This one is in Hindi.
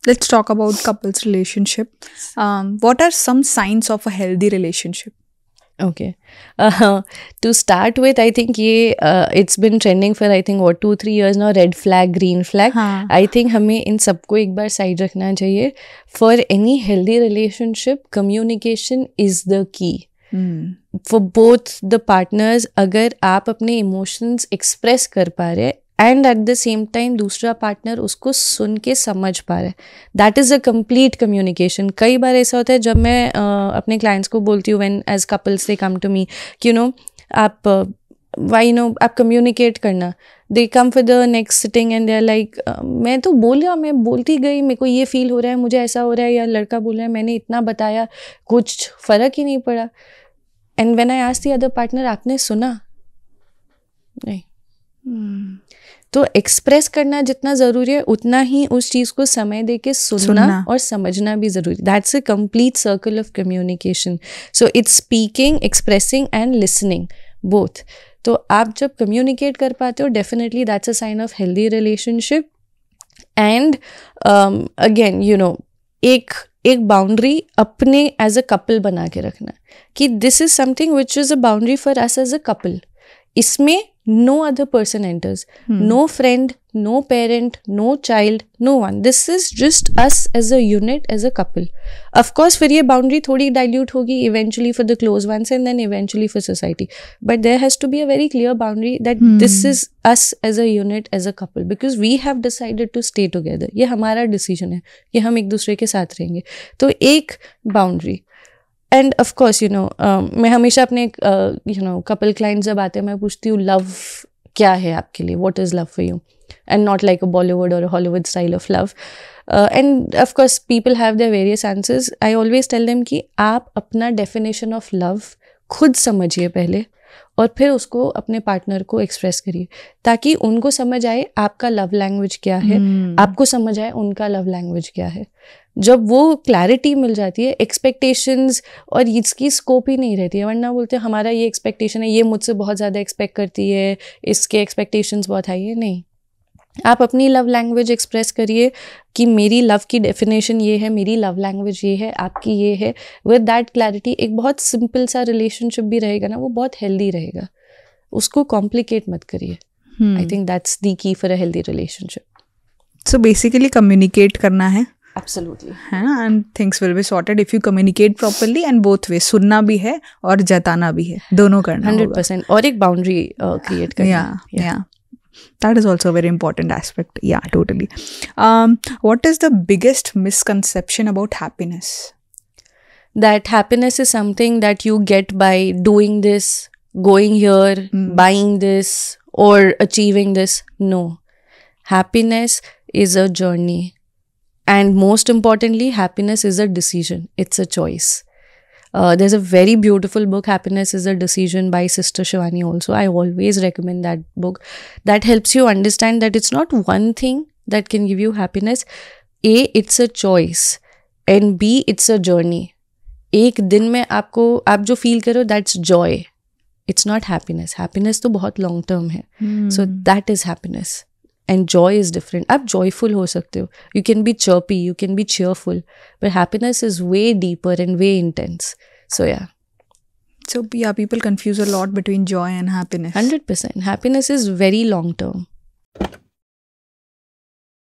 Let's talk about couples relationship. What are some signs of a healthy relationship? Okay. To start with, I think it's been trending for I think 2-3 years now. Red flag, green flag. हाँ. I think हमें इन सबको एक बार साइड रखना चाहिए. For any healthy relationship, communication is the key. For both the partners, अगर आप अपने emotions express कर पा रहे and at the same time दूसरा पार्टनर उसको सुन के समझ पा रहा है, that is a complete communication. कई बार ऐसा होता है जब मैं अपने क्लाइंट्स को बोलती हूँ when as couples they come to me कि आप आप कम्युनिकेट करना, they come for the next sitting and they are like मैं तो बोलिया, मैं बोलती गई, मेरे को ये फील हो रहा है, मुझे ऐसा हो रहा है, या लड़का बोल रहा है मैंने इतना बताया कुछ फ़र्क ही नहीं पड़ा. And when I asked the other partner आपने सुना नहीं. तो एक्सप्रेस करना जितना ज़रूरी है उतना ही उस चीज़ को समय दे के सुनना और समझना भी ज़रूरी. That's a complete circle of communication. So it's speaking, expressing and listening both. तो आप जब कम्युनिकेट कर पाते हो definitely that's a sign of healthy relationship. And again एक बाउंड्री अपने एज अ कपल बना के रखना कि this is something which is a boundary for us as a couple. इसमें no other person enters. No friend, no parent, no child, no one. This is just us as a unit, as a couple. Of course, फिर ये boundary थोड़ी dilute होगी eventually for the close ones and then eventually for society. But there has to be a very clear boundary that this is us as a unit, as a couple, because we have decided to stay together. ये हमारा decision है कि हम एक दूसरे के साथ रहेंगे. तो एक boundary. एंड ऑफ कोर्स मैं हमेशा अपने कपल क्लाइंट जब आते हैं मैं पूछती हूँ लव क्या है आपके लिए, what is love for you, and not like a Bollywood और Hollywood style of love. And of course people have their various answers. I always tell them कि आप अपना डेफिनेशन ऑफ लव खुद समझिए पहले और फिर उसको अपने पार्टनर को एक्सप्रेस करिए ताकि उनको समझ आए आपका लव लैंग्वेज क्या है, आपको समझ आए उनका लव लैंग्वेज क्या है. जब वो क्लैरिटी मिल जाती है एक्सपेक्टेशंस और इसकी स्कोप ही नहीं रहती है. वरना बोलते हैं हमारा ये एक्सपेक्टेशन है, ये मुझसे बहुत ज़्यादा एक्सपेक्ट करती है, इसके एक्सपेक्टेशंस बहुत हाई है. नहीं, आप अपनी लव लैंग्वेज एक्सप्रेस करिए कि मेरी लव की डेफिनेशन ये है, मेरी लव लैंग्वेज ये है, आपकी ये है. विद दैट क्लैरिटी एक बहुत सिंपल सा रिलेशनशिप भी रहेगा ना, वो बहुत हेल्दी रहेगा. उसको कॉम्प्लिकेट मत करिए. I think that's the key for a healthy relationship. So basically communicate करना है. Absolutely. है ना, and things will be sorted if you communicate properly and both way. सुनना भी है और जताना भी है, दोनों करना 100%. और एक बाउंड्री क्रिएट करना. Yeah. That is also a very important aspect. Yeah, totally. What is the biggest misconception about happiness? That happiness is something that you get by doing this, going here, buying this, or achieving this. No. Happiness is a journey. And most importantly, happiness is a decision. It's a choice. There's a very beautiful book, Happiness is a Decision, by Sister Shivani also. I always recommend that book. That helps you understand that it's not one thing that can give you happiness. A, it's a choice. And B, it's a journey. एक दिन में आप जो feel करो, that's joy. It's not happiness. Happiness तो बहुत long term है. So that is happiness. And joy is different. आप joyful हो सकते हो. You can be chirpy, you can be cheerful. But happiness is way deeper and way intense. So yeah. So yeah, people confuse a lot between joy and happiness. 100%. Happiness is very long term.